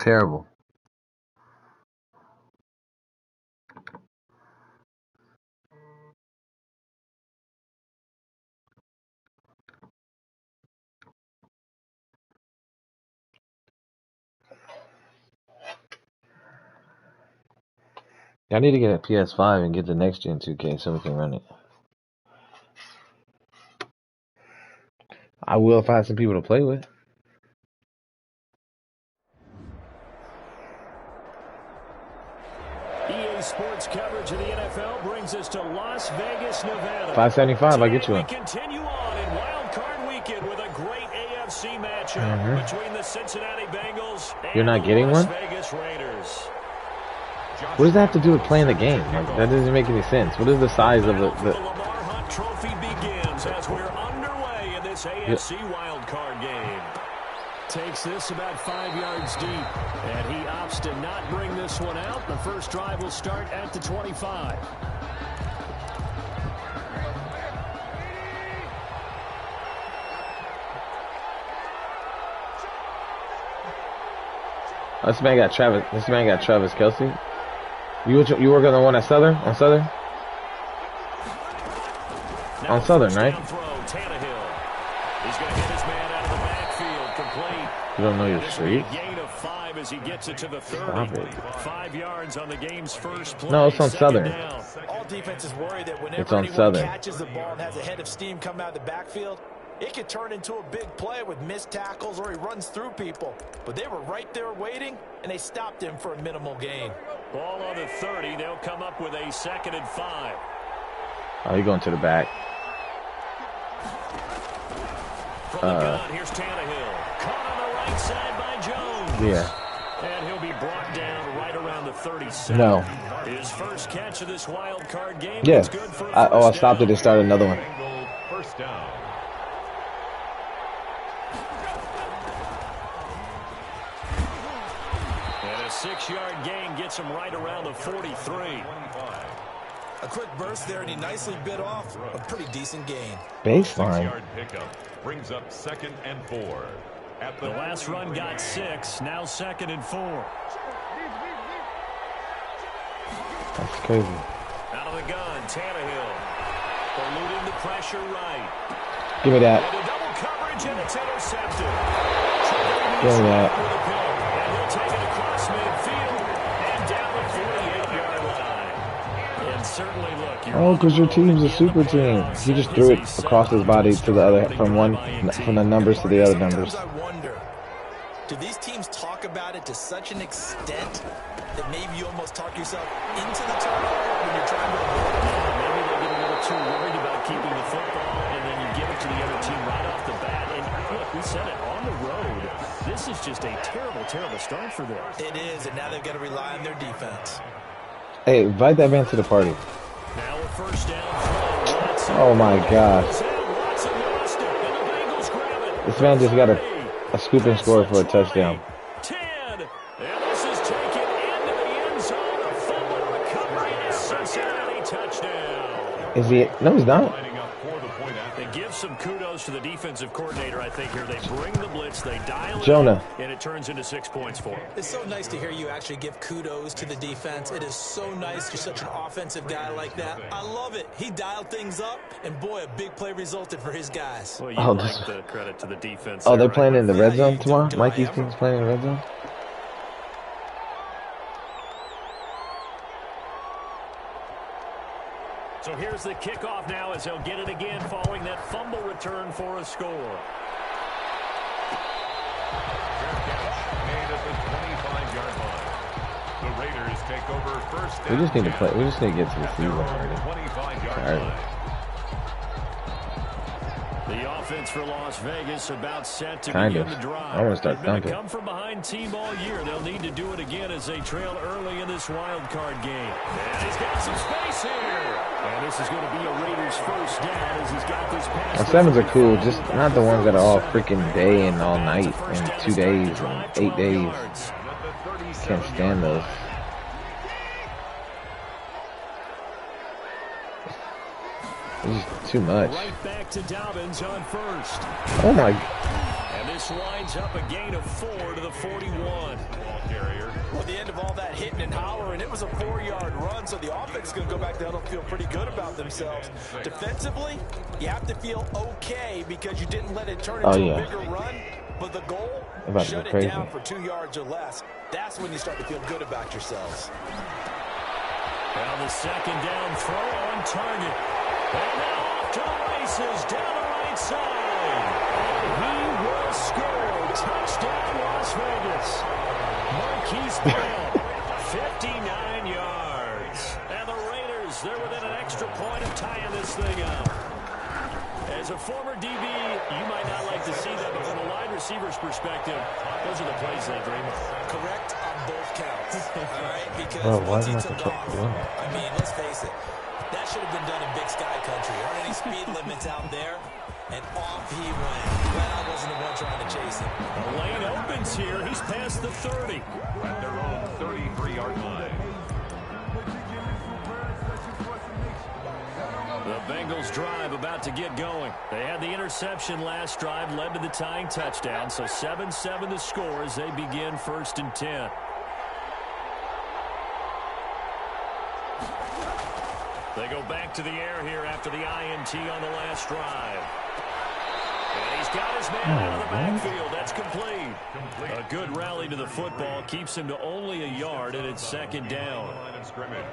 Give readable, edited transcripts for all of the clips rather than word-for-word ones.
Terrible. I need to get a PS5 and get the next gen 2K so we can run it. I will if I have some people to play with. EA Sports coverage of the NFL brings us to Las Vegas, Nevada. $5.75, I'll get you one. We continue on in Wild Card Weekend with a great AFC matchup between the Cincinnati Bengals and the Las Vegas Raiders. What does that have to do with playing the game? Like, that doesn't make any sense. What is the size of the Lamar Hunt Trophy begins as we're underway in this AFC Wild Card game. Takes this about 5 yards deep, and he opts to not bring this one out. The first drive will start at the 25. This man got Travis Kelce. You work on the one at Southern? On Southern? On Southern, right? He's going to get his man out of the backfield, complete. You don't know your street? Gain of 5 as he gets it to the 30. 5 yards on the game's first play. No, it's on Southern. All defenses worry that whenever anyone catches the ball and has a head of steam coming out of the backfield, it could turn into a big play with missed tackles or he runs through people. But they were right there waiting, and they stopped him for a minimal gain. Ball on the 30. They'll come up with a 2nd and 5. Oh, he's going to the back. From the gun, here's Tannehill. Caught on the right side by Jones. Yeah. And he'll be brought down right around the 37. No. His first catch of this wild card game. Yeah. Good for a I stopped it and started another one. First down. And a 6-yard gain gets him right around the 43. A quick burst there, and he nicely bit off a pretty decent gain. Baseline. 6-yard pickup brings up 2nd and 4. At the last run got 6, now 2nd and 4. That's crazy. Out of the gun, Tannehill. Eluding the pressure right. Give me that. And a double coverage, and it's intercepted. Give me that. And he'll take it across midfield and down the 48-yard line. And certainly, look. Oh, because your team's a super team. He just threw it across his body to the other, from the numbers to the other numbers. I wonder, do these teams talk about it to such an extent that maybe you almost talk yourself into the turnover when you're trying to avoid it? Maybe they get a little too worried about keeping the football, and then you give it to the other team right off the bat. And look, we said it, on the road, this is just a terrible, terrible start for them. It is, and now they've got to rely on their defense. Hey, invite that man to the party. Now a first down throw. Oh my gosh. This man just got a scoop and score for a touchdown. 10. And this is taken into the end zone. A fumble recovery and a Cincinnati touchdown. Is he? No, he's not. They give some kudos to the defensive coordinator, I think, here. They bring the blitz, they dial it Jonah. and it turns into 6 points for him. It's so nice to hear you actually give kudos to the defense. It is so nice. You're such an offensive guy like that. I love it. He dialed things up, and boy, a big play resulted for his guys. Well, you like the credit to the defense. Oh, they're playing in the red zone tomorrow? Mikey's team's playing in the red zone? So here's the kickoff now as they'll get it again following that fumble return for a score. Made at the 25-yard line. The Raiders take over first down. We just need to play. We just need to get to the season already. 25-yard line. The offense for Las Vegas about set to Kind begin of. the drive. I want to start They've been a thumping. come from behind team all year. They'll need to do it again as they trail early in this wild card game. And he's got some space here. And this is going to be a Raiders first down as he's got this pass. The sevens are cool, just not the ones that are all freaking day and all night and 2 days and 8 days. Can't stand those. This is too much. Right back to Dobbins on first. Oh my. And this winds up a gain of 4 to the 41. Ball carrier. Well, at the end of all that hitting and hollering, it was a 4-yard run, so the offense is going to go back down and feel pretty good about themselves. Defensively, you have to feel okay because you didn't let it turn into a bigger run, but the goal, shut it down for 2 yards or less. That's when you start to feel good about yourselves. Now the second down throw on target. And now off to the races down the right side. He will score. Touchdown, Las Vegas. Marquise Brown, 59 yards. And the Raiders, they're within an extra point of tying this thing up. As a former DB, you might not like to see that, but from a wide receiver's perspective, those are the plays they dream of. Correct on both counts. All right? Because why once he am I took off, I mean, let's face it, that should have been done in Big Sky Country. There aren't any speed limits out there, and off he went. Glad I wasn't the one trying to chase him. The lane opens here. He's past the 30. At their own 33-yard line. The Bengals drive about to get going. They had the interception last drive, led to the tying touchdown. So 7-7 the score as they begin 1st and 10. They go back to the air here after the INT on the last drive. And he's got his man out of the backfield. That's complete. A good rally to the football keeps him to only a yard, and it's 2nd down. Line of scrimmage.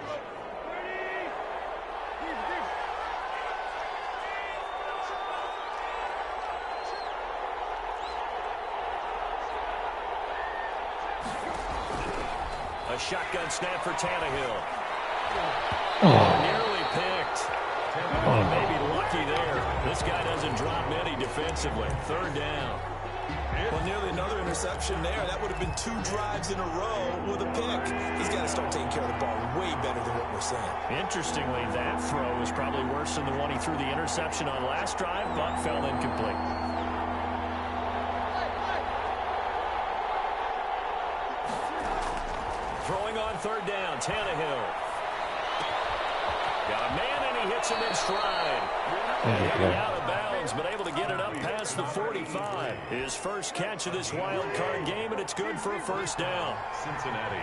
A shotgun snap for Tannehill. Nearly picked. Maybe lucky there. This guy doesn't drop many defensively. 3rd down. Well, nearly another interception there. That would have been 2 drives in a row with a pick. He's got to start taking care of the ball way better than what we're saying. Interestingly, that throw is probably worse than the one he threw the interception on last drive, but fell incomplete. Throwing on 3rd down, Tannehill. Got a man, and he hits him in stride. Out of bounds, but able to get it up past the 45. His first catch of this wild card game, and it's good for a 1st down. Cincinnati.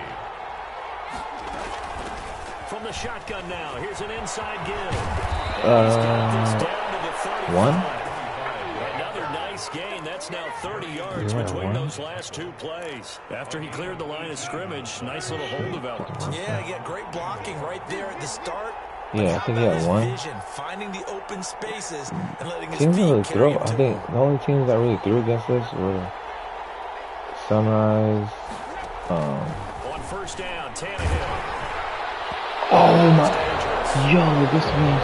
From the shotgun now, here's an inside give. He's got this down to the 35. Another nice gain. That's now 30 yards between those last 2 plays. After he cleared the line of scrimmage, nice little hole developed. Yeah, he had great blocking right there at the start. Yeah, I think he had 1. Vision, finding the open spaces and letting his Teams feet really carry throw. him I to think the only teams that really threw against us were Sunrise. On 1st down, Tannehill. Oh my! Yo, this man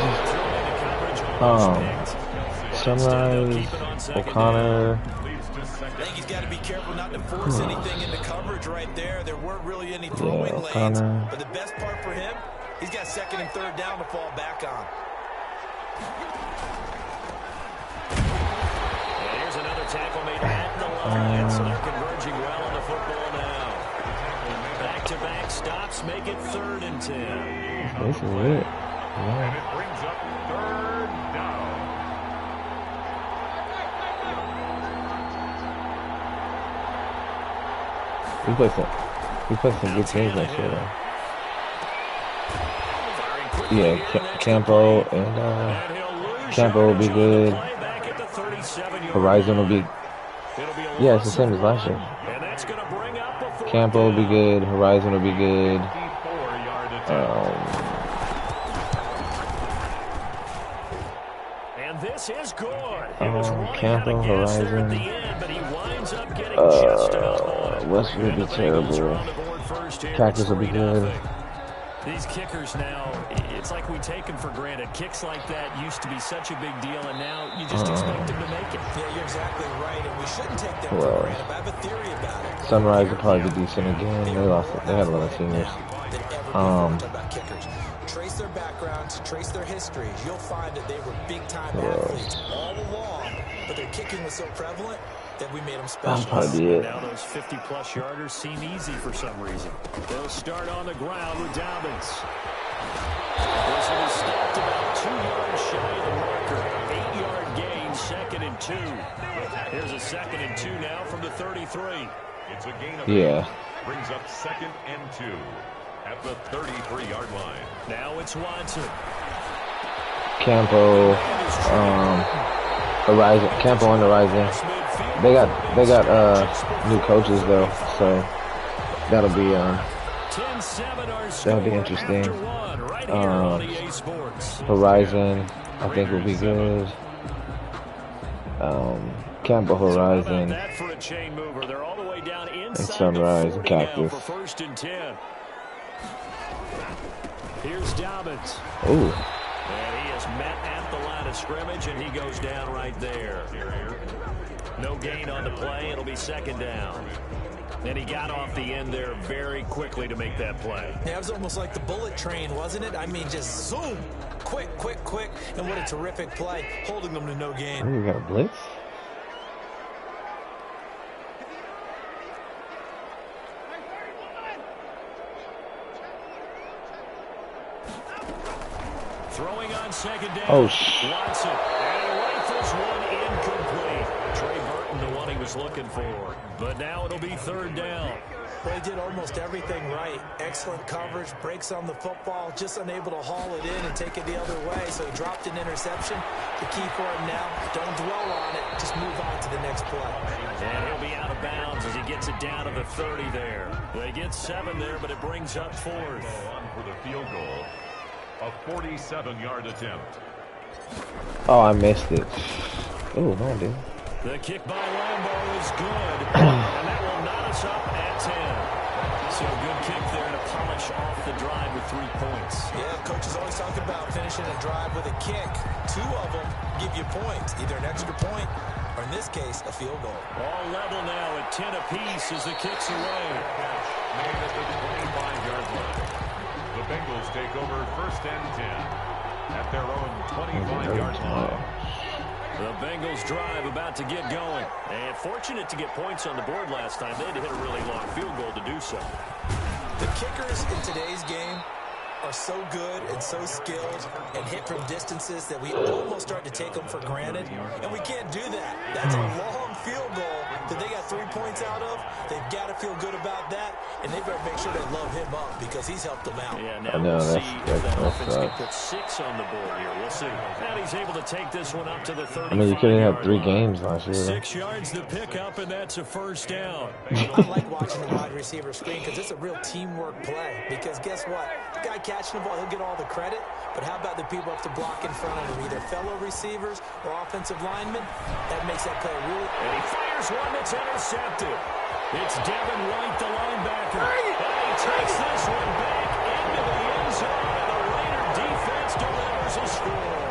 just Sunrise, O'Connor. I think he's got to be careful not to force anything into coverage right there. There weren't really any throwing lanes, but the best part for him, he's got 2nd and 3rd down to fall back on. And here's another tackle made at the line, so they're converging well on the football now. Back-to-back stops make it 3rd and 10. This is it. And it brings up 3rd down. We played some good teams last year. Yeah, Campo and Campo will be good. Horizon will be. Yeah, it's the same as last year. Campo will be good. Horizon will be good. And this is good. Campo, Horizon. Westwood will be terrible. Cactus will be good. These kickers now, it's like we take them for granted. Kicks like that used to be such a big deal, and now you just expect them to make it. Yeah, you're exactly right, and we shouldn't take them for granted. I have a theory about it. Sunrise will probably be decent again. They lost. They had a lot of seniors. Trace their backgrounds, trace their histories. You'll find that they were big-time athletes all along, but their kicking was so prevalent that we made them special. Now those 50-plus yarders seem easy for some reason. They'll start on the ground with Dobbins. This one is stopped about 2 yards shy of the marker. 8-yard gain, 2nd and 2. Here's a 2nd and 2 now from the 33. It's a gain of 8. Brings up 2nd and 2 at the 33-yard line. Now it's Watson. Campo, Horizon, Campo on the Horizon. They got new coaches though, so that'll be interesting. Horizon, I think will be good. Campo, Horizon, and Sunrise and Cactus. Here's Dobbins. Ooh. And he is met at the line of scrimmage, and he goes down right there. No gain on the play. It'll be 2nd down. And he got off the end there very quickly to make that play. Yeah, it was almost like the bullet train, wasn't it? I mean, just zoom. Quick. And what a terrific play, holding them to no gain. Ooh, we got a blitz? Throwing on 2nd down. Oh, Watson. And he rifles one incomplete. Trey Burton, the one he was looking for. But now it'll be 3rd down. They did almost everything right. Excellent coverage, breaks on the football, just unable to haul it in and take it the other way. So he dropped an interception. The key for him now, don't dwell on it. Just move on to the next play. And he'll be out of bounds as he gets it down to the 30 there. They get 7 there, but it brings up 4th. On for the field goal. A 47-yard attempt. Oh, I missed it. Oh, no, dude. The kick by Lambeau is good. And that will knot us up at 10. So good kick there to polish off the drive with 3 points. Yeah, coaches always talk about finishing a drive with a kick. 2 of them give you points, either an extra point or, in this case, a field goal. All level now at 10 apiece as the kick's away. Made at the 25-yard line. The Bengals take over 1st and 10 at their own 25-yard line. The Bengals drive about to get going. And fortunate to get points on the board last time. They had to hit a really long field goal to do so. The kickers in today's game are so good and so skilled and hit from distances that we almost start to take them for granted. And we can't do that. That's a long field goal that they got 3 points out of. They've got to feel good about that, and they better make sure they love him up because he's helped them out. Yeah, now we'll see if that offense can put 6 on the board here. We'll see. And he's able to take this one up to the 35. I mean, you couldn't have 3 games last year. 6 yards to pick up, and that's a 1st down. I like watching the wide receiver screen because it's a real teamwork play. Because guess what? The guy catching the ball, he'll get all the credit. But how about the people up to block in front of him, either fellow receivers or offensive linemen? That makes that play really. And he fires one that's intercepted. It's Devin White, the linebacker. And he takes this one back into the end zone, and the Raider defense delivers a score.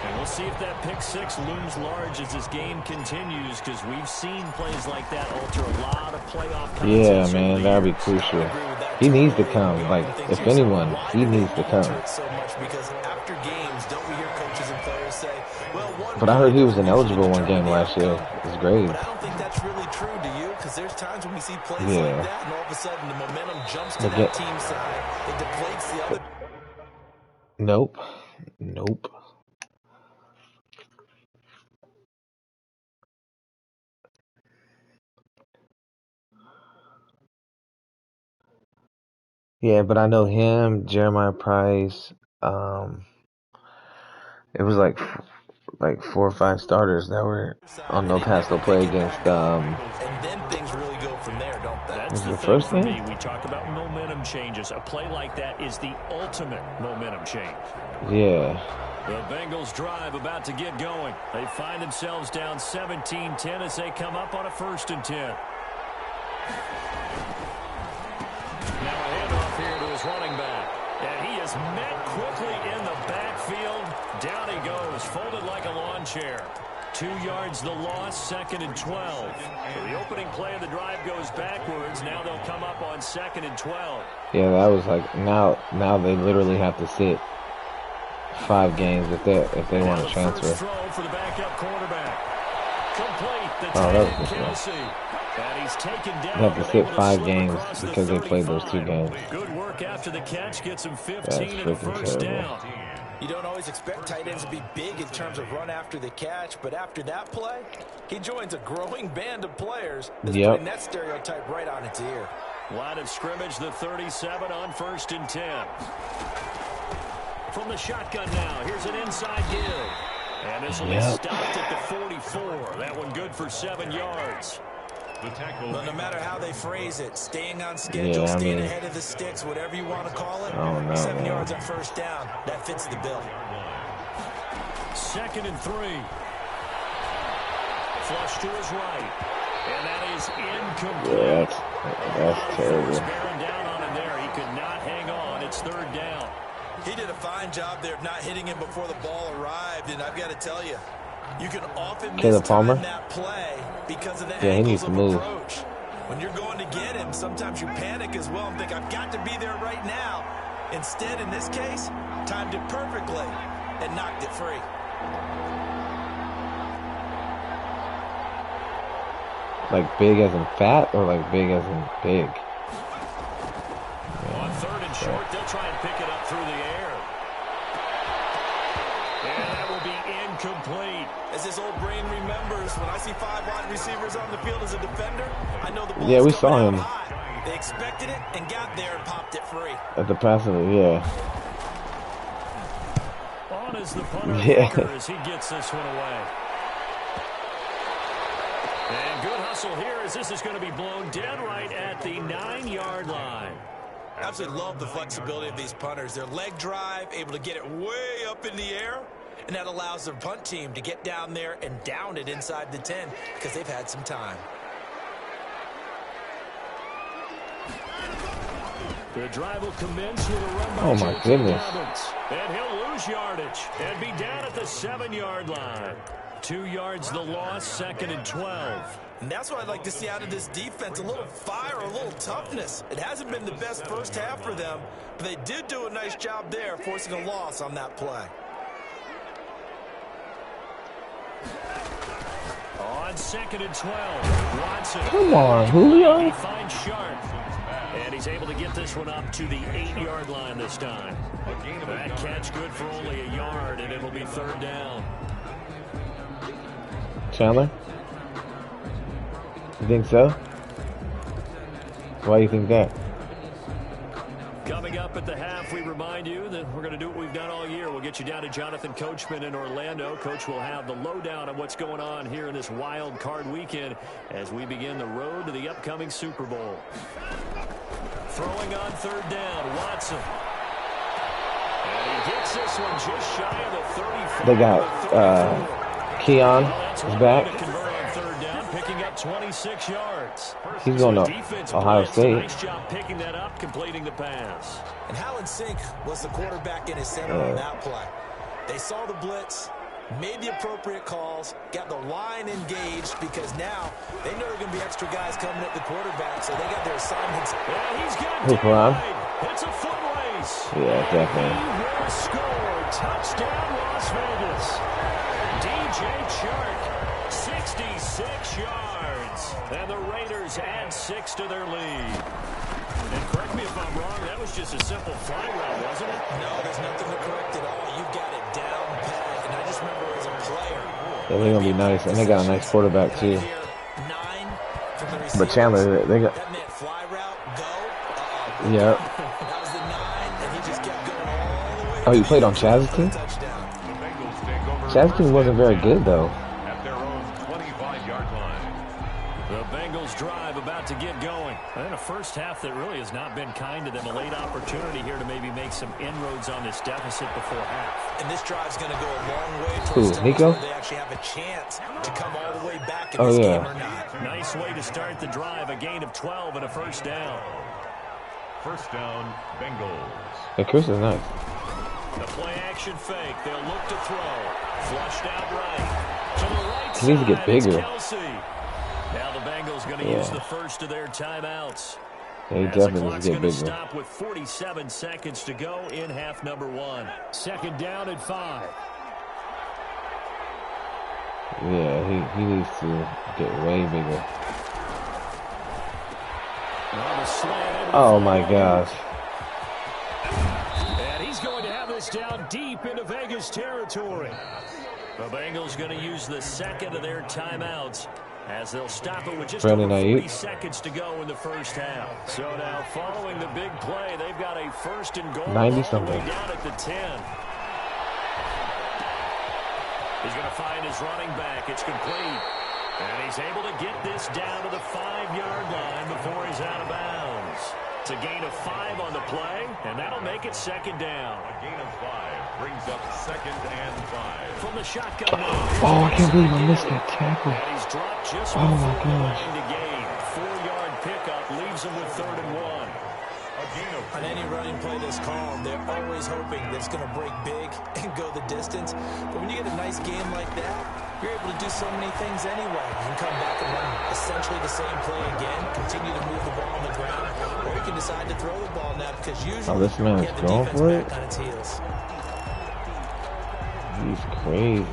And we'll see if that pick 6 looms large as this game continues, because we've seen plays like that alter a lot of playoff contests. Yeah, man, that'd be crucial. He needs to come. Like, if anyone, he needs to come. But I heard he was ineligible one game last year. It's great. But I don't think that's really true, do you? Because there's times when we see plays like that, and all of a sudden the momentum jumps to that team's side. It deflates the other. Nope. Yeah, but I know him, Jeremiah Price. It was like 4 or 5 starters that were on no pass, no play against. And then things really go from there, don't they? That's the first thing for me. We talk about momentum changes. A play like that is the ultimate momentum change. Yeah. The Bengals drive about to get going. They find themselves down 17-10 as they come up on a 1st and 10. Now a handoff here to his running back. And he is met quickly in the backfield. Down he goes, folded like a lawn chair. 2 yards the loss, 2nd and 12. So the opening play of the drive goes backwards. Now they'll come up on 2nd and 12. Yeah, that was like, now they literally have to sit 5 games if they want to transfer. First throw for the backup quarterback. Oh, that was good. They have to sit 5 games because they played those 2 games. Good work after the catch. Gets him 15 That's and a freaking first terrible. down. You don't always expect tight ends to be big in terms of run after the catch, but after that play, he joins a growing band of players that's putting that stereotype right on its ear. Line of scrimmage, the 37 on 1st and 10. From the shotgun now, here's an inside give. And this will be stopped at the 44. That one good for 7 yards. Well, no matter how they phrase it, staying on schedule, staying ahead of the sticks, whatever you want to call it, 7 yards on first down, that fits the bill. 2nd and 3. Flush to his right. And that is incomplete. That's terrible. Bearing down on him there. He could not hang on. It's 3rd down. He did a fine job there of not hitting him before the ball arrived, and I've got to tell you, you can often miss that play because of the angles of approach. When you're going to get him, sometimes you panic as well and think, I've got to be there right now. Instead, in this case, timed it perfectly and knocked it free. Like big as in fat or like big as in big? On 3rd and short, they'll try and pick it up through the air. And that will be incomplete. As this old brain remembers, when I see 5 wide receivers on the field as a defender, I know the ball's we saw him. High. They expected it and got there and popped it free. At the passer, On is the punter as he gets this one away. And good hustle here as this is going to be blown dead right at the 9-yard line. Absolutely love the flexibility of these punters. Their leg drive, able to get it way up in the air, and that allows their punt team to get down there and down it inside the 10 because they've had some time. The drive will commence with a run by my goodness. And he'll lose yardage and be down at the 7-yard line. 2 yards the loss, 2nd and 12. And that's what I'd like to see out of this defense, a little fire, a little toughness. It hasn't been the best first half for them, but they did do a nice job there, forcing a loss on that play. On 2nd and 12, Watson. Come on, Julio. He finds Sharp. And he's able to get this one up to the 8-yard line this time. That catch good for only a yard, and it'll be 3rd down. Chandler? You think so? Why do you think that? Coming up at the half, we remind you that we're going to do what we've done all year. We'll get you down to Jonathan Coachman in Orlando. Coach will have the lowdown on what's going on here in this wild card weekend as we begin the road to the upcoming Super Bowl. Throwing on 3rd down, Watson. And he gets this one just shy of the 35. They got Keon is back. 26 yards. He's going to Ohio State. Nice job picking that up, completing the pass. And Hallen Sink was the quarterback in his center on that play. They saw the blitz, made the appropriate calls, got the line engaged because now they know there are going to be extra guys coming at the quarterback, so they got their assignments. Yeah, he's got it's a foot race. Yeah, definitely. He will score. Touchdown, Las Vegas. DJ Chark, 66 yards. And the Raiders add 6 to their lead. And correct me if I'm wrong, that was just a simple fly route, wasn't it? No, there's nothing to correct at all. You've got it down pat. And I just remember as a player. Yeah, they're going to be nice. And they got a nice quarterback, too. But Chandler, they got... That meant fly route, go. Yep. That was the 9, and he just kept going all the way. Oh, you played on Chaz's team? Chaz's team wasn't very good, though. Drive about to get going. And a first half that really has not been kind to them. A late opportunity here to maybe make some inroads on this deficit before half. And this drive's going to go a long way towards Nico? they actually have a chance to come all the way back in this game or not. Nice way to start the drive. A gain of 12 and a first down. First down, Bengals. Hey, Chris is nice. The play action fake. They'll look to throw. Flushed out right. To the right He needs to get bigger. Now the Bengals going to use the first of their timeouts. Yeah, he definitely needs to get bigger. Stop with 47 seconds to go in half number 1. 2nd down and 5. Yeah, he needs to get way bigger. Oh my gosh. And he's going to have this down deep into Vegas territory. The Bengals going to use the second of their timeouts as they'll stop it with just over 40 seconds to go in the first half. So now following the big play, they've got a first and goal 90-something. down at the 10. He's going to find his running back. It's complete. And he's able to get this down to the 5-yard line before he's out of bounds. It's a gain of 5 on the play, and that'll make it second down. A gain of 5 brings up second and 5. From the shotgun. Oh, I can't believe I missed that tackle. And he's dropped just oh my gosh. To gain. 4-yard pickup leaves him with 3rd and 1. On any running play this called, they're always hoping that it's going to break big and go the distance. But when you get a nice game like that, you're able to do so many things anyway. You can come back and run essentially the same play again, continue to move the ball on the ground, or you can decide to throw the ball now because usually this man is going for it. On its heels. He's crazy.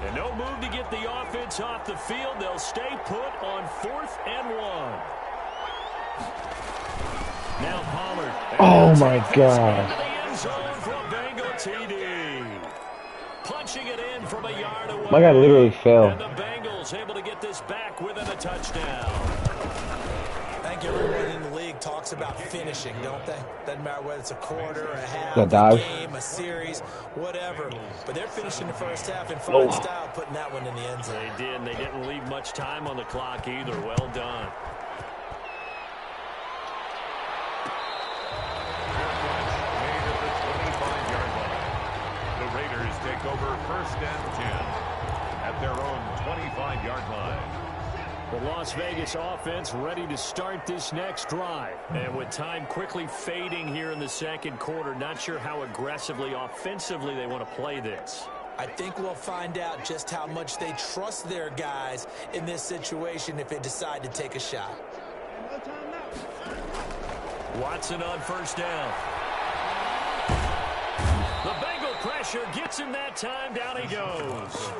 And no move to get the offense off the field. They'll stay put on 4th and 1. Now Pollard. Oh my God. Punching it in from a yard away. My guy literally fell. And the Bengals able to get this back within a touchdown. I think everyone in the league talks about finishing, don't they? Doesn't matter whether it's a quarter, a half, a game, a series, whatever. But they're finishing the first half in fine style, putting that one in the end zone. They did, and they didn't leave much time on the clock either. Well done. Take over 1st and 10 at their own 25-yard line. The Las Vegas offense ready to start this next drive. And with time quickly fading here in the second quarter, not sure how aggressively, offensively they want to play this. I think we'll find out just how much they trust their guys in this situation if they decide to take a shot. Watson on 1st down. The Bengal pressure gets him that time. Down he goes.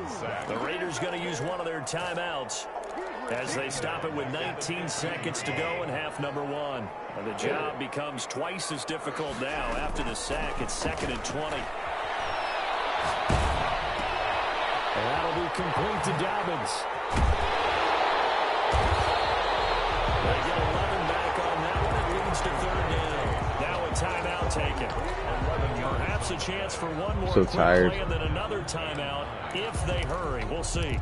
The Raiders going to use one of their timeouts as they stop it with 19 seconds to go in half number 1. And the job becomes twice as difficult now. After the sack, it's 2nd and 20. And that'll be complete to Dobbins. They get 11 back on that one. It leads to 3rd down. Now a timeout taken. Perhaps a chance for one more quick play and then another timeout if they hurry. We'll see.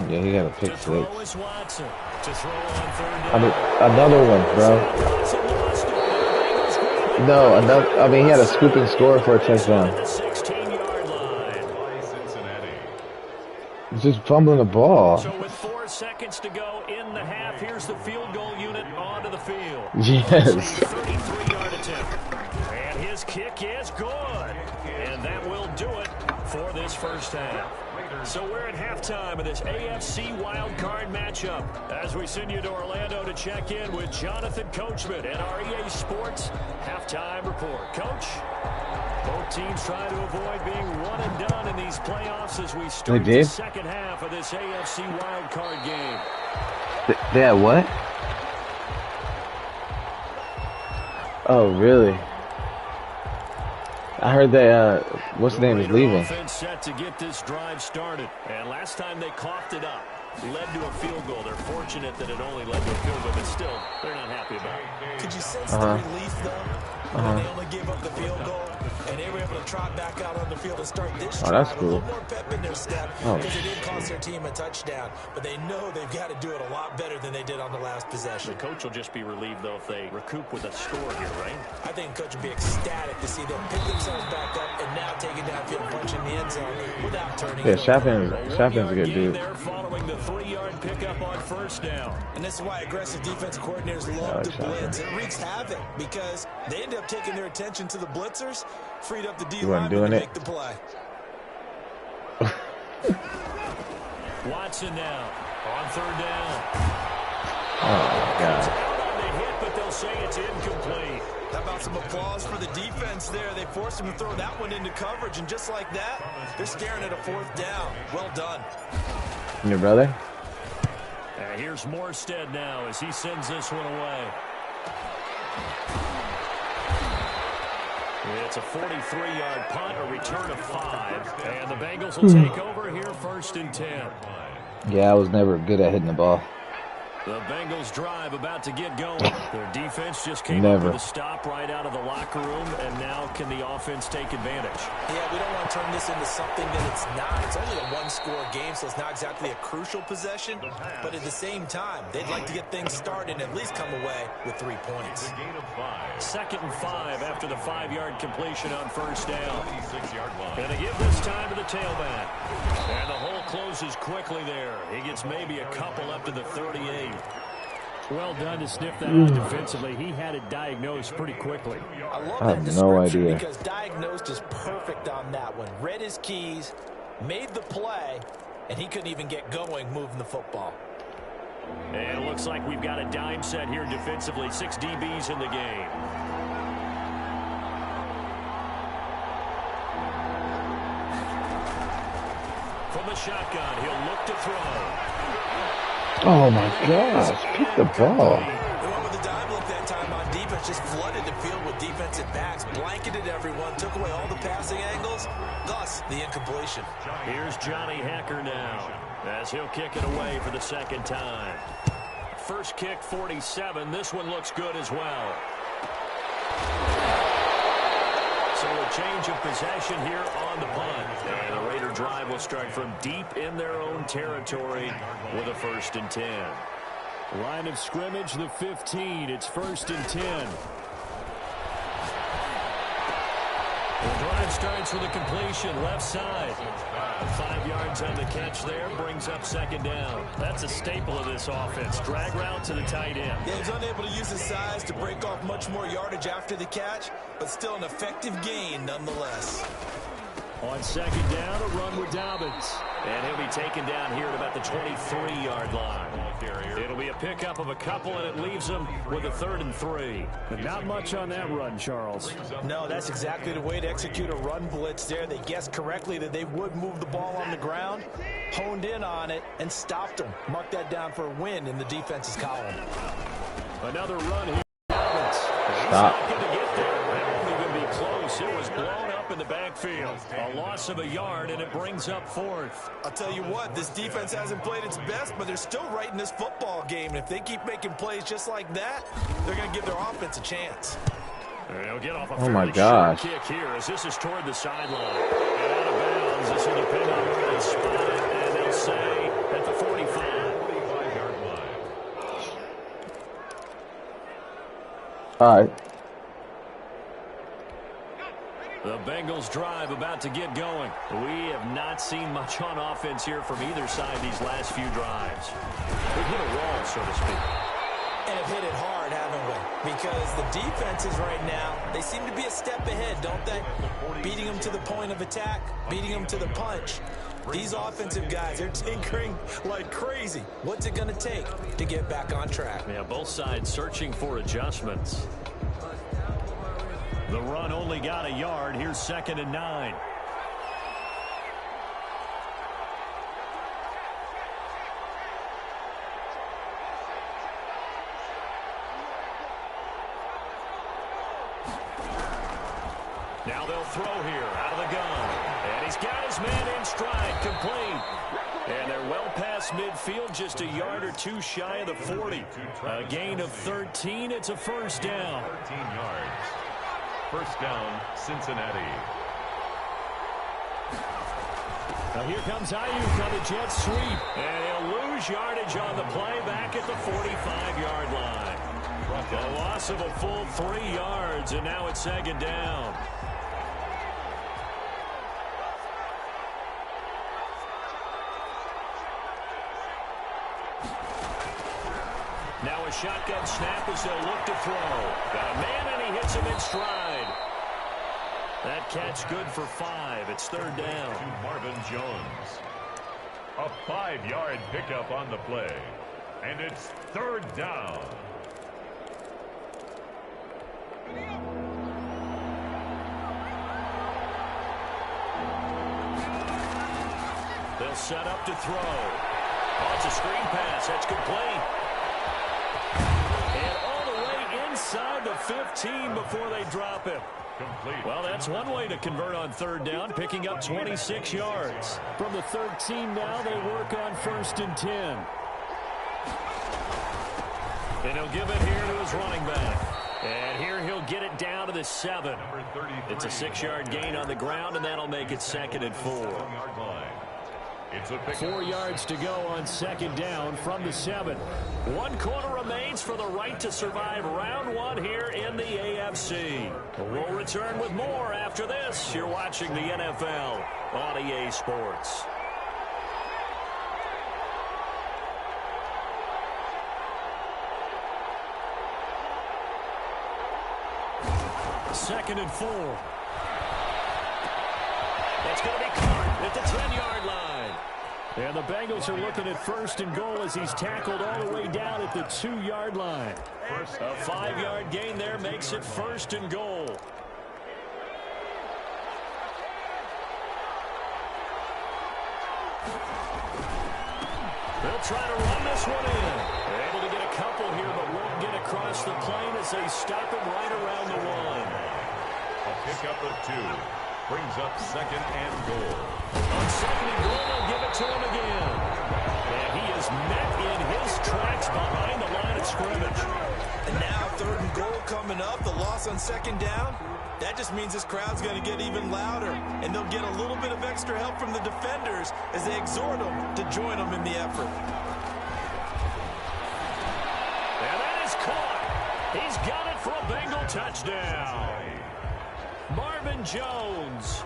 Yeah, he got a pick 6. I mean, another one, bro. No, another. I mean, he had a scooping score for a touchdown. He's just fumbling the ball. So with 4 seconds to go in the half, here's the field goal unit onto the field. Yes. 33-yard attempt. And his kick is good. And that will do it for this first half. So we're at halftime of this AFC wildcard matchup as we send you to Orlando to check in with Jonathan Coachman and our EA Sports halftime report. Coach, both teams trying to avoid being one and done in these playoffs as we start the second half of this AFC wildcard game. They had what? Oh, really? I heard that, what's the name is leaving. Offense set to get this drive started. And last time they coughed it up, led to a field goal. They're fortunate that it only led to a field goal, but still, they're not happy about it. Could you sense the relief, though, when they only gave up the field goal, and they were able to trot back out on the field and start this drive? That's cool. A little more pep in their step because it did cost their team a touchdown, but they know they've got to do it a lot better than they did on the last possession. The coach will just be relieved, though, if they recoup with a score here, right? I think the coach would be ecstatic to see them pick themselves back up and now take it downfield, punching the end zone without turning it over. Chapin's a good dude. They're following the 3-yard pickup on 1st down. And this is why aggressive defensive coordinators love to blitz. It wreaks havoc because they end up taking their attention to the blitzers, freed up the D-line to make the play. Watson now on 3rd down. Oh, my God. They hit, but they'll will say it's incomplete. How about some applause for the defense there? They forced him to throw that one into coverage, and just like that, they're staring at a 4th down. Well done. Your brother? Here's Morstead now as he sends this one away. It's a 43-yard punt, a return of 5, and the Bengals will take over here 1st and 10. Yeah, I was never good at hitting the ball. The Bengals drive about to get going. Their defense just came up with a stop right out of the locker room, and now can the offense take advantage? Yeah, we don't want to turn this into something that it's not. It's only a 1-score game, so it's not exactly a crucial possession. But at the same time, they'd like to get things started and at least come away with 3 points. 2nd and 5 after the 5-yard completion on 1st down. And they give this time to the tailback. And the hole closes quickly there. He gets maybe a couple up to the 38. Well done to sniff that out defensively. He had it diagnosed pretty quickly. I love that description because diagnosed is perfect on that one. Read his keys, made the play, and he couldn't even get going moving the football. And it looks like we've got a dime set here defensively. 6 DBs in the game. From the shotgun, he'll look to throw. Oh my gosh, pick the ball. They went with the dime look that time on defense, just flooded the field with defensive backs, blanketed everyone, took away all the passing angles, thus the incompletion. Here's Johnny Hacker now, as he'll kick it away for the 2nd time. First kick, 47. This one looks good as well. So a change of possession here on the punt. And the Raider drive will start from deep in their own territory with a 1st and 10. Line of scrimmage, the 15. It's 1st and 10. The drive starts with a completion, left side. 5 yards on the catch there, brings up 2nd down. That's a staple of this offense. Drag route to the tight end. Yeah, he's unable to use his size to break off much more yardage after the catch, but still an effective gain nonetheless. On 2nd down, a run with Dobbins. And he'll be taken down here at about the 23-yard line. It'll be a pickup of a couple, and it leaves him with a 3rd and 3. But not much on that run, Charles. No, that's exactly the way to execute a run blitz there. They guessed correctly that they would move the ball on the ground, honed in on it, and stopped them. Mark that down for a win in the defense's column. Another run here. Stop. It was blown up in the backfield. A loss of a yard, and it brings up 4th. I'll tell you what, this defense hasn't played its best, but they're still right in this football game. And if they keep making plays just like that, they're going to give their offense a chance. They'll get off a oh my gosh. kick here as this is toward the sideline. And out of bounds, this will depend on where they spot it, and they'll say at the 45-yard line. All right. The Bengals drive about to get going. We have not seen much on offense here from either side these last few drives. We've hit a wall, so to speak. And have hit it hard, haven't we? Because the defenses right now, they seem to be a step ahead, don't they? Beating them to the point of attack, beating them to the punch. These offensive guys, they're tinkering like crazy. What's it going to take to get back on track? Yeah, both sides searching for adjustments. The run only got a yard. Here's 2nd and 9. Now they'll throw here out of the gun. And he's got his man in stride, complete. And they're well past midfield, just a yard or two shy of the 40. A gain of 13. It's a 1st down. 13 yards. 1st down, Cincinnati. Now here comes Ayuk on the jet sweep. And he'll lose yardage on the play back at the 45-yard line. A loss of a full 3 yards, and now it's 2nd down. Now a shotgun snap as they'll look to throw. Got a man, and he hits him in stride. That catch good for 5. It's 3rd down. To Marvin Jones. A 5-yard pickup on the play. And it's 3rd down. They'll set up to throw. Oh, it's a screen pass. That's complete. And all the way inside the 15 before they drop him. Complete. Well, that's one way to convert on third down, picking up 26 yards. From the 13 now, they work on 1st and 10. And he'll give it here to his running back. And here he'll get it down to the 7. It's a 6-yard gain on the ground, and that'll make it 2nd and 4. It's a 4 yards to go on 2nd down from the 7. 1 quarter remains for the right to survive round 1 here in the AFC. We'll return with more after this. You're watching the NFL on EA Sports. Second and 4. That's going to be caught at the 10-yard line. And the Bengals are looking at 1st and goal as he's tackled all the way down at the 2-yard line. A 5-yard gain there makes it 1st and goal. They'll try to run this one in. They're able to get a couple here, but won't get across the plane as they stop him right around the 1. A pickup of 2. Brings up 2nd and goal. On 2nd and goal, they'll give it to him again. And he is met in his tracks behind the line of scrimmage. And now 3rd and goal coming up. The loss on 2nd down. That just means this crowd's going to get even louder. And they'll get a little bit of extra help from the defenders as they exhort them to join them in the effort. And that is caught. He's got it for a Bengal touchdown. Marvin Jones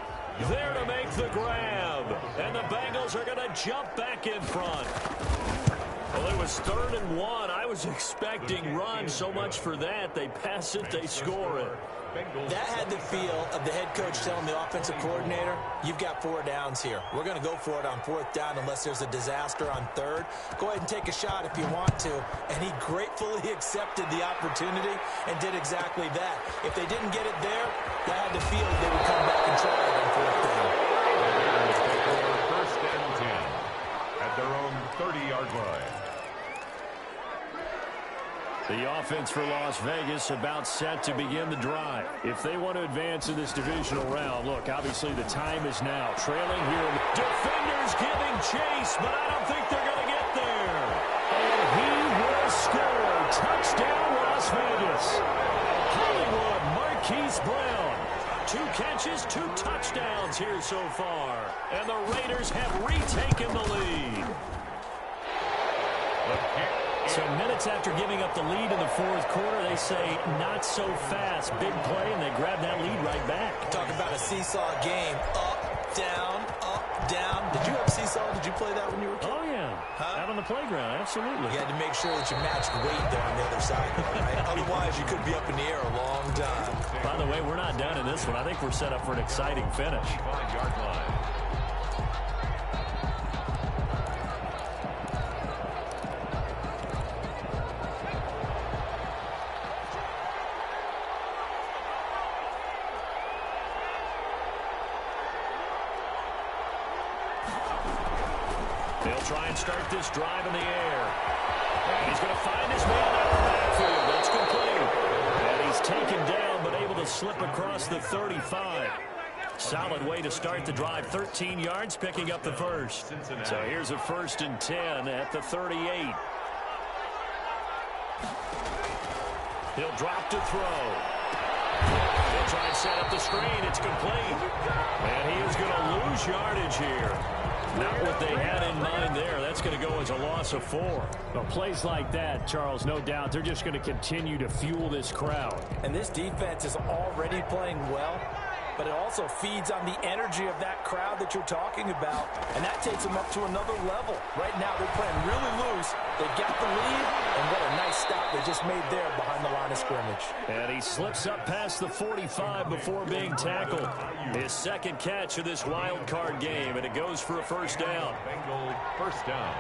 there to make the grab. And the Bengals are going to jump back in front. Well, it was 3rd and 1. I was expecting run. So much for that. They pass it, they score it. That had the feel of the head coach telling the offensive coordinator, you've got 4 downs here. We're going to go for it on 4th down unless there's a disaster on 3rd. Go ahead and take a shot if you want to. And he gratefully accepted the opportunity and did exactly that. If they didn't get it there, that had the feel they would come back and try it on 4th down. 1st and 10 at their own 30-yard line. The offense for Las Vegas about set to begin the drive. If they want to advance in this divisional round, look, obviously the time is now. Trailing here. Defenders giving chase, but I don't think they're going to get there. And he will score. Touchdown, Las Vegas. Hollywood Marquise Brown. 2 catches, 2 touchdowns here so far. And the Raiders have retaken the lead. So minutes after giving up the lead in the 4th quarter, they say not so fast. Big play, and they grab that lead right back. Talk about a seesaw game. Up, down, up, down. Did you have seesaw? Did you play that when you were a kid? Oh, yeah. Out on the playground, absolutely. You had to make sure that you matched weight there on the other side, right? Otherwise, you could be up in the air a long time. By the way, we're not done in this one. I think we're set up for an exciting finish. 5-yard line. They'll try and start this drive in the air. And he's going to find his man out of the backfield. That's complete. And he's taken down, but able to slip across the 35. Solid way to start the drive. 13 yards, picking up the first. So here's a 1st and 10 at the 38. He'll drop to throw. They'll try and set up the screen. It's complete. And he is going to lose yardage here. Not what they had in mind there. That's going to go as a loss of 4. Well, plays like that, Charles, no doubt, they're just going to continue to fuel this crowd. And this defense is already playing well, but it also feeds on the energy of that crowd that you're talking about, and that takes them up to another level. Right now, they're playing really loose. They got the lead, and what a nice stop they just made there behind the line of scrimmage. And he slips up past the 45 before being tackled. His 2nd catch of this wild card game, and it goes for a 1st down. Bengal 1st down.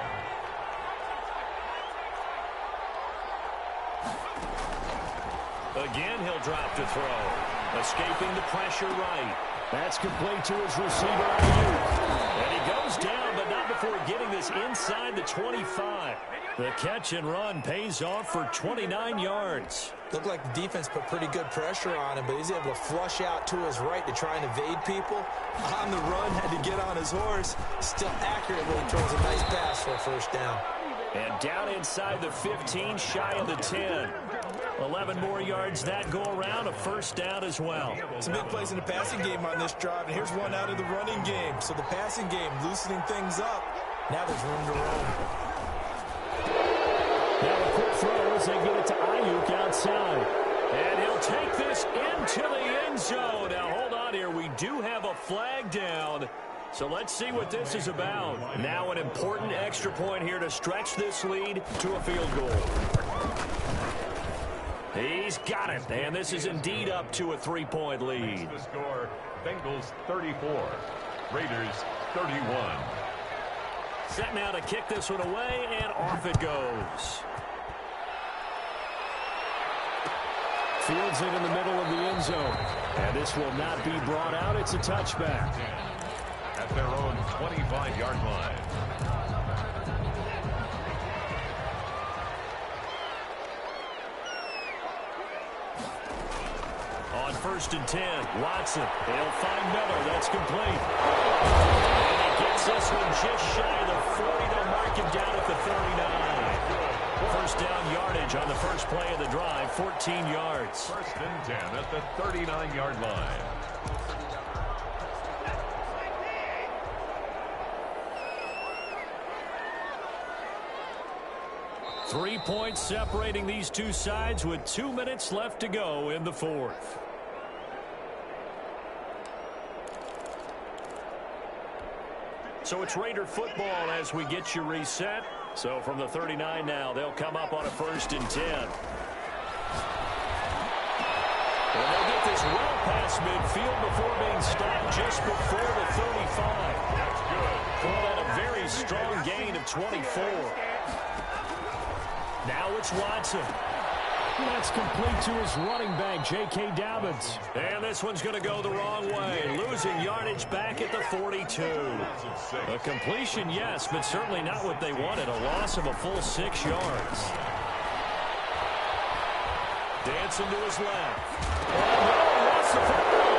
Again, he'll drop to throw. Escaping the pressure right. That's complete to his receiver, Ayuk. And he goes down, but not before getting this inside the 25. The catch and run pays off for 29 yards. Looked like the defense put pretty good pressure on him, but he's able to flush out to his right to try and evade people. On the run, had to get on his horse. Still accurately throws a nice pass for a first down. And down inside the 15, shy of the 10. 11 more yards that go around, a first down as well. Some big plays in the passing game on this drive, and here's one out of the running game. So the passing game loosening things up. Now there's room to roam. Now a quick throw as they get it to Ayuk outside. And he'll take this into the end zone. Now hold on here. We do have a flag down. So let's see what this is about. Now an important extra point here to stretch this lead to a field goal. He's got it. And this is indeed up to a 3-point lead. The score, Bengals 34, Raiders 31. Set now to kick this one away, and off it goes. Fields it in the middle of the end zone. And this will not be brought out. It's a touchback. At their own 25-yard line. On 1st and 10, Watson. He'll find Miller. That's complete. And he gets this one just shy of the 40. They'll mark him down at the 39. First down yardage on the first play of the drive, 14 yards. 1st and 10 at the 39-yard line. Three points separating these two sides with 2 minutes left to go in the fourth. So it's Raider football as we get you reset. So from the 39 now, they'll come up on a 1st and 10. And they'll get this well past midfield before being stopped just before the 35. That's good. Call that a very strong gain of 24. Now it's Watson. That's complete to his running back, J.K. Dobbins. And this one's going to go the wrong way. Losing yardage back at the 42. A completion, yes, but certainly not what they wanted. A loss of a full 6 yards. Dancing to his left. Lost the football.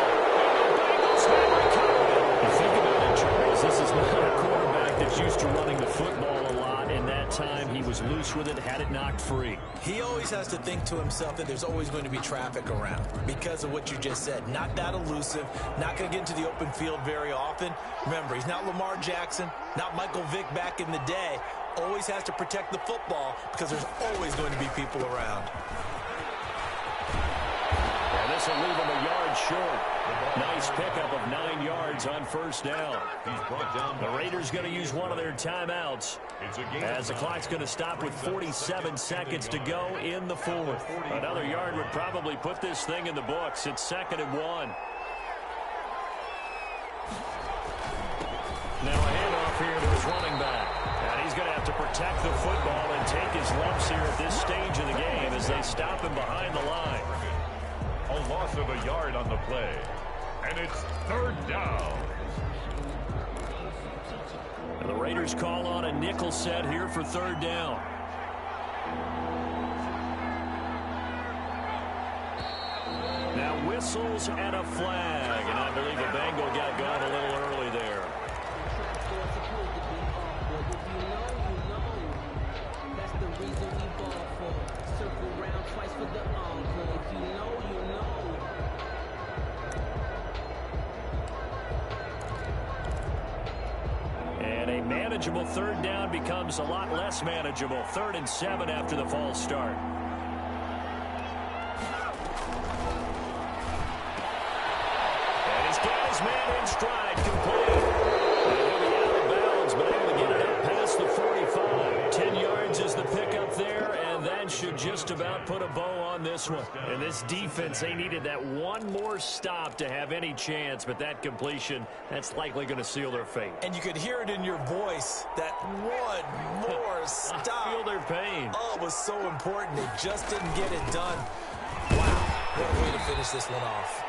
And the Bengals have recovered. You think about it, Charles, this is not a quarterback that's used to running the football a lot. And that time he was loose with it, had it knocked free. He always has to think to himself that there's always going to be traffic around because of what you just said. Not that elusive, not going to get into the open field very often. Remember, he's not Lamar Jackson, not Michael Vick back in the day. Always has to protect the football because there's always going to be people around. And this will leave him a yard short. Nice pickup of 9 yards on first down. He's brought down. The Raiders going to use one of their timeouts as the clock's going to stop with 47 seconds to go in the fourth. Another yard would probably put this thing in the books. It's 2nd and 1. Now a handoff here to his running back. And he's going to have to protect the football and take his lumps here at this stage of the game as they stop him behind the line. A loss of a yard on the play. And it's 3rd down. And the Raiders call on a nickel set here for 3rd down. Now whistles and a flag. And I believe a Bengal got gone a little early there. That's the reason we ball for. Circle round twice for the encore. If you know, you know. And a manageable 3rd down becomes a lot less manageable. 3rd and 7 after the false start. And he's got his man in stride, complete. And he'll be out of bounds, but able to get it up past the 45. 10 yards is the pickup there, and that should just about put a bow on this one. And this defense, they needed that one more stop to have any chance, but that completion, that's likely going to seal their fate. And you could hear it in your voice, that one more stop. I feel their pain. Oh, it was so important. They just didn't get it done. Wow, what a way to finish this one off.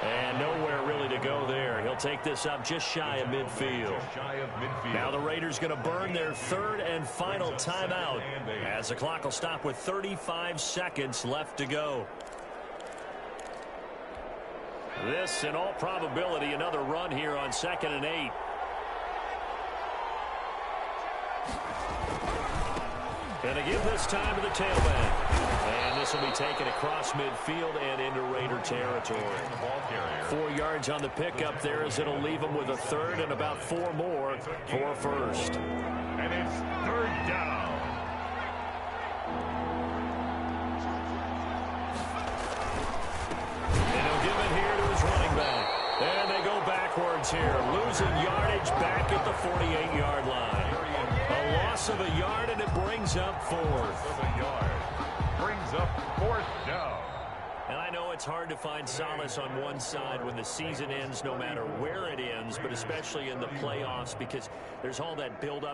And nowhere really to go there. He'll take this up just shy of midfield. Now the Raiders going to burn their third and final timeout as the clock will stop with 35 seconds left to go. This, in all probability, another run here on 2nd and 8. And they give this time to the tailback. And this will be taken across midfield and into Raider territory. 4 yards on the pickup there as it'll leave them with a third and about 4 more for first. And it's 3rd down. And he'll give it here to his running back. And they go backwards here, losing yardage back at the 48-yard line. A loss of a yard, and it brings up 4th. Brings up 4th down. And I know it's hard to find solace on one side when the season ends, no matter where it ends, but especially in the playoffs, because there's all that build-up